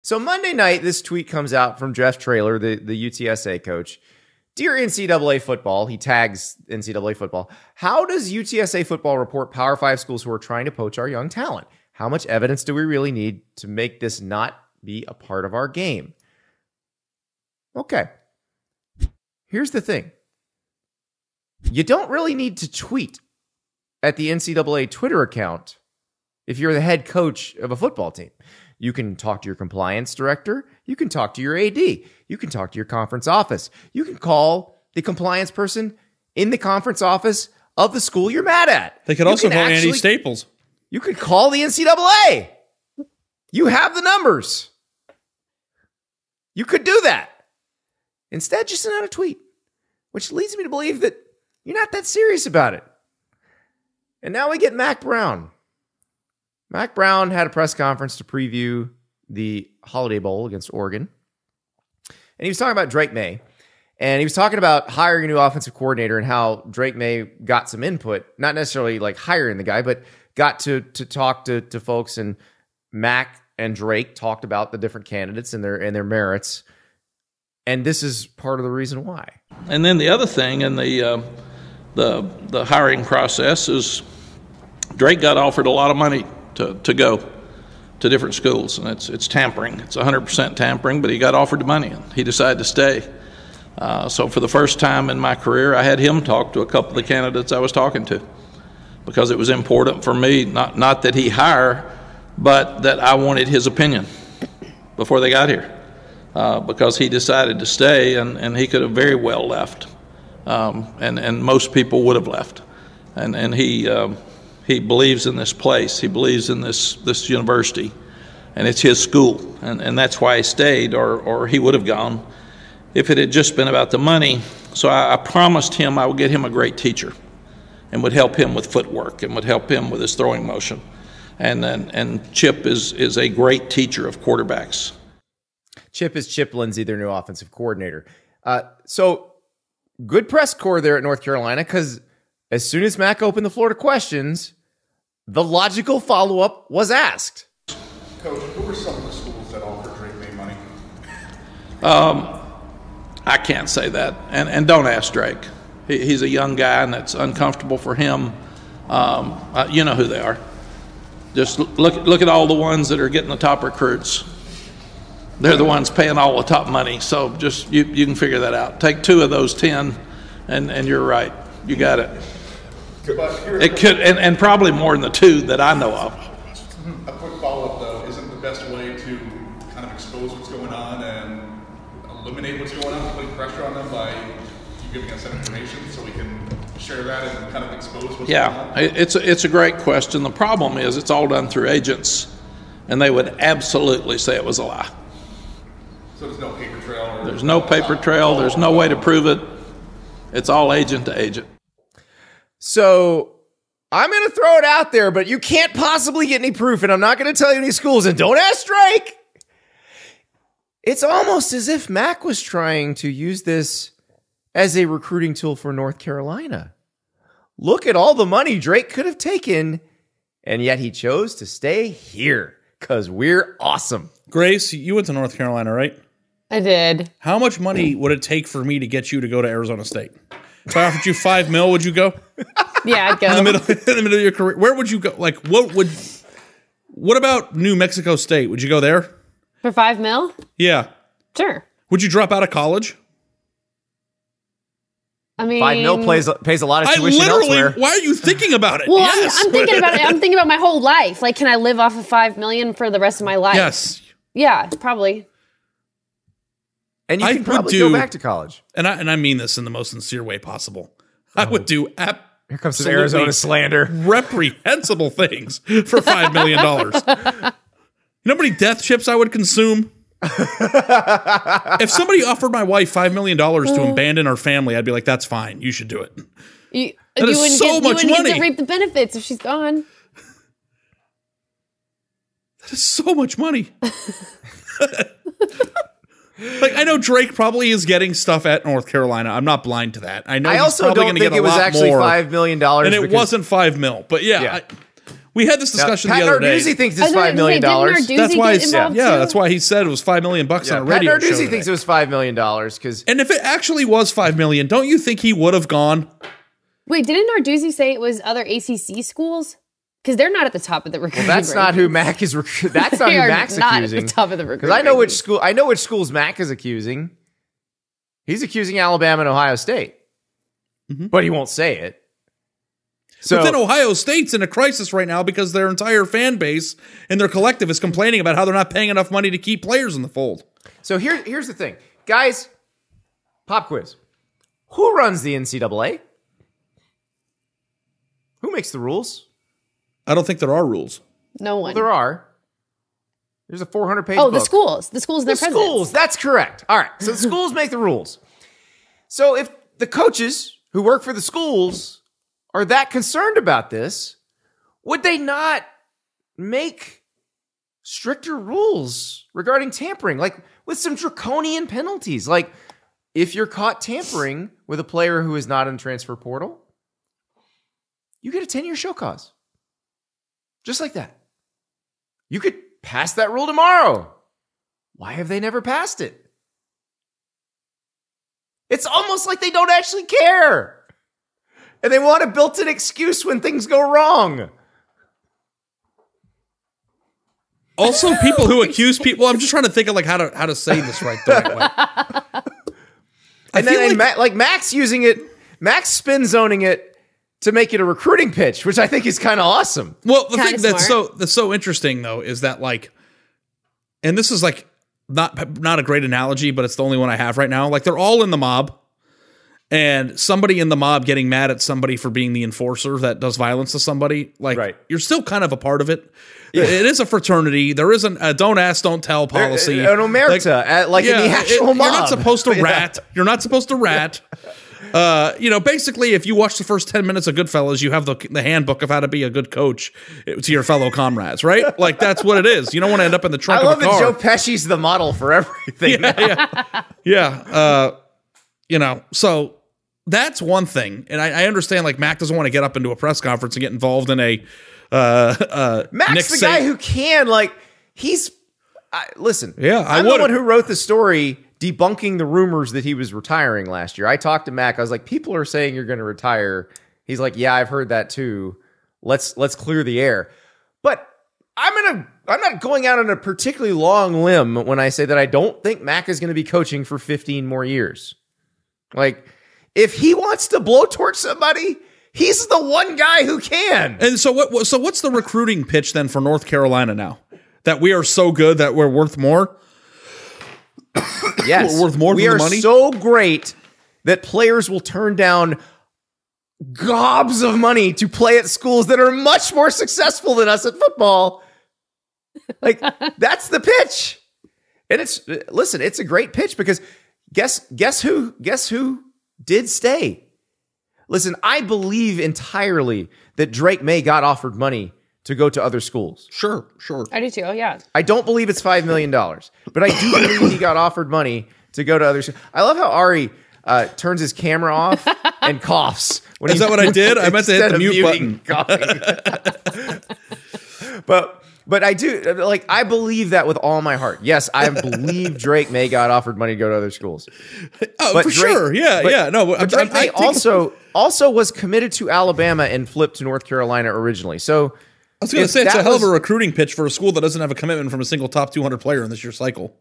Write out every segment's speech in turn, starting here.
So Monday night, this tweet comes out from Jeff Traylor, the UTSA coach. Dear NCAA football, he tags NCAA football. How does UTSA football report Power 5 schools who are trying to poach our young talent? How much evidence do we really need to make this not be a part of our game? Okay. Here's the thing. You don't really need to tweet at the NCAA Twitter account if you're the head coach of a football team. You can talk to your compliance director. You can talk to your AD. You can talk to your conference office. You can call the compliance person in the conference office of the school you're mad at. They could also call Andy Staples. You could call the NCAA. You have the numbers. You could do that. Instead, just send out a tweet, which leads me to believe that you're not that serious about it. And now we get Mack Brown. Mack Brown had a press conference to preview the Holiday Bowl against Oregon. And he was talking about Drake May. And he was talking about hiring a new offensive coordinator and how Drake May got some input, not necessarily like hiring the guy, but got to talk to folks. And Mack and Drake talked about the different candidates and their merits. And this is part of the reason why. And then the other thing in the hiring process is Drake got offered a lot of money to go to different schools, and it's tampering. It's 100% tampering, but he got offered the money, and he decided to stay. So for the first time in my career, I had him talk to a couple of the candidates I was talking to, because it was important for me, not that he hire, but that I wanted his opinion before they got here, because he decided to stay, and he could have very well left, and most people would have left, and he believes in this place. He believes in this university, and it's his school, and that's why he stayed, or he would have gone if it had just been about the money. So I promised him I would get him a great teacher and would help him with footwork and would help him with his throwing motion. And Chip is a great teacher of quarterbacks. Chip is Chip Lindsey, their new offensive coordinator. So good press corps there at North Carolina, because as soon as Mack opened the floor to questions, the logical follow-up was asked. Coach, who are some of the schools that offer Drake May money? I can't say that, and don't ask Drake. He's a young guy, and that's uncomfortable for him. You know who they are. Just look at all the ones that are getting the top recruits. They're the ones paying all the top money. So just you can figure that out. Take 2 of those 10, and you're right. You got it. It could, and probably more than the 2 that I know of. A quick follow-up, though, isn't the best way to kind of expose what's going on and eliminate what's going on, putting pressure on them by you giving us that information so we can share that and kind of expose what's going on? Yeah, it's a great question. The problem is it's all done through agents, and they would absolutely say it was a lie. So there's no paper trail? There's no paper trail. There's no way to prove it. It's all agent to agent. So I'm going to throw it out there, but you can't possibly get any proof, and I'm not going to tell you any schools, and don't ask Drake. It's almost as if Mack was trying to use this as a recruiting tool for North Carolina. Look at all the money Drake could have taken, and yet he chose to stay here because we're awesome. Grace, you went to North Carolina, right? I did. How much money would it take for me to get you to go to Arizona State? If I offered you $5 million, would you go? Yeah, I'd go. In the middle of your career, where would you go? Like, what about New Mexico State? Would you go there? For $5 million? Yeah. Sure. Would you drop out of college? I mean, $5 million pays a lot of tuition elsewhere. Why are you thinking about it? Well, yes. I'm thinking about it. I'm thinking about my whole life. Like, can I live off of $5 million for the rest of my life? Yes. Yeah, probably. And you can probably go back to college. And I mean this in the most sincere way possible. I would do here comes some Arizona slander. Reprehensible things for $5 million. You know how many death chips I would consume? If somebody offered my wife $5 million to abandon her family, I'd be like, that's fine. You should do it. You wouldn't get to reap the benefits if she's gone. That is so much money. Like, I know Drake probably is getting stuff at North Carolina. I'm not blind to that. I know. I also don't think it was actually $5 million, and it wasn't $5 million. But yeah. We had this discussion Pat the other day. Narduzzi thinks it's $5 million. That's why. Yeah, That's why he said it was $5 million on a radio Pat show. Narduzzi thinks it was $5 million because. And if it actually was $5 million, don't you think he would have gone? Wait, didn't Narduzzi say it was other ACC schools? Because they're not at the top of the recruiting. Well, that's not who Mac is. That's not who Mac's not accusing. At the top of the recruiting. Because I know which schools Mac is accusing. He's accusing Alabama and Ohio State, but he won't say it. So, but then Ohio State's in a crisis right now because their entire fan base and their collective is complaining about how they're not paying enough money to keep players in the fold. So here's the thing, guys. Pop quiz: who runs the NCAA? Who makes the rules? I don't think there are rules. No one. Well, there are. There's a 400-page book. book. The schools. The schools and their presidents. Schools, that's correct. All right, so the schools make the rules. So if the coaches who work for the schools are that concerned about this, would they not make stricter rules regarding tampering, like with some draconian penalties? Like if you're caught tampering with a player who is not in the transfer portal, you get a 10-year show cause. Just like that. You could pass that rule tomorrow. Why have they never passed it? It's almost like they don't actually care. And they want a built-in excuse when things go wrong. Also, people who accuse people. I'm just trying to think of like how to say this right the right way. And then Max using it, Max spin zoning it to make it a recruiting pitch, which I think is kind of awesome. Well, the Kinda thing smart. that's so interesting though is that like, and this is like not a great analogy, but it's the only one I have right now. Like they're all in the mob. And somebody in the mob getting mad at somebody for being the enforcer that does violence to somebody, like you're still kind of a part of it. Yeah. It is a fraternity. There isn't a don't ask, don't tell policy. An omerta, in the actual mob. You're not supposed to rat. You're not supposed to rat. Basically, if you watch the first 10 minutes of Goodfellas, you have the handbook of how to be a good coach to your fellow comrades, right? Like that's what it is. You don't want to end up in the trunk of a car. I love that Joe Pesci's the model for everything. So that's one thing. And I understand like Mac doesn't want to get up into a press conference and get involved in a Mac's guy who can, like, he's listen. Yeah, I'm the one who wrote the story debunking the rumors that he was retiring last year. I talked to Mac. I was like, people are saying you're going to retire. He's like, yeah, I've heard that too. Let's clear the air. But I'm not going out on a particularly long limb when I say that I don't think Mac is going to be coaching for 15 more years. Like, if he wants to blowtorch somebody, he's the one guy who can. And so what's the recruiting pitch then for North Carolina now? That we are so good that we're worth more? Yes. We're worth more than the money? We are so great that players will turn down gobs of money to play at schools that are much more successful than us at football. Like, that's the pitch. And it's a great pitch because guess who did stay? Listen, I believe entirely that Drake May got offered money to go to other schools. Sure. I do too. Oh, yeah. I don't believe it's $5 million, but I do believe he got offered money to go to other schools. I love how Ari turns his camera off and coughs. Is that what I did? I meant to hit the mute button. But I do, like, I believe that with all my heart. Yes, I believe Drake May got offered money to go to other schools. Oh, but for sure. Yeah. No, but Drake May also was committed to Alabama and flipped to North Carolina originally. So I was going to say it's a hell of a recruiting pitch for a school that doesn't have a commitment from a single top 200 player in this year's cycle.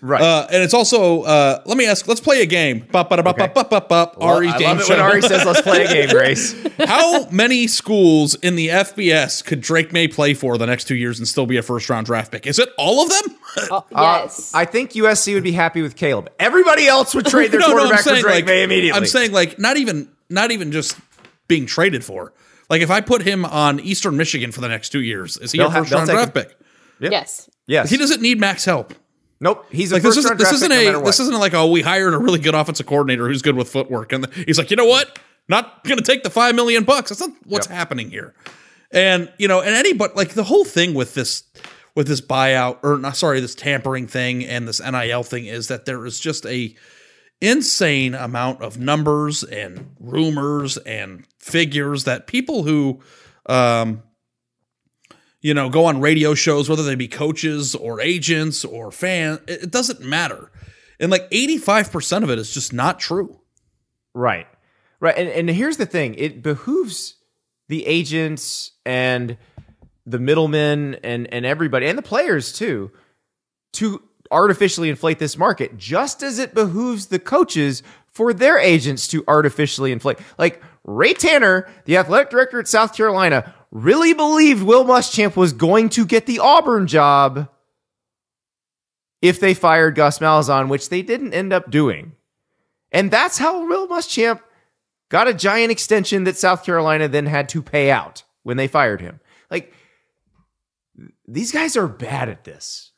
Right. And it's also, let me ask, let's play a game. Well, Ari I love it when Ari says, let's play a game, Grace. How many schools in the FBS could Drake May play for the next 2 years and still be a first-round draft pick? Is it all of them? Yes. I think USC would be happy with Caleb. Everybody else would trade their quarterback for Drake May immediately. I'm saying, like, not even just being traded for. Like, if I put him on Eastern Michigan for the next 2 years, is he a first-round draft pick? Yep. Yes. He doesn't need Mac's help. Nope, he's a like first-round draft pick no matter what. This isn't like, oh, we hired a really good offensive coordinator who's good with footwork, and he's like, you know what? Not going to take the $5 million. That's not what's happening here. And like the whole thing with this buyout, this tampering thing and this NIL thing is that there is just a insane amount of numbers and rumors and figures that people who go on radio shows, whether they be coaches or agents or fans. It doesn't matter. And like 85% of it is just not true. Right. And here's the thing. It behooves the agents and the middlemen and everybody and the players too to artificially inflate this market, just as it behooves the coaches for their agents to artificially inflate. Like Ray Tanner, the athletic director at South Carolina, really believed Will Muschamp was going to get the Auburn job if they fired Gus Malzahn, which they didn't end up doing. And that's how Will Muschamp got a giant extension that South Carolina then had to pay out when they fired him. Like, these guys are bad at this.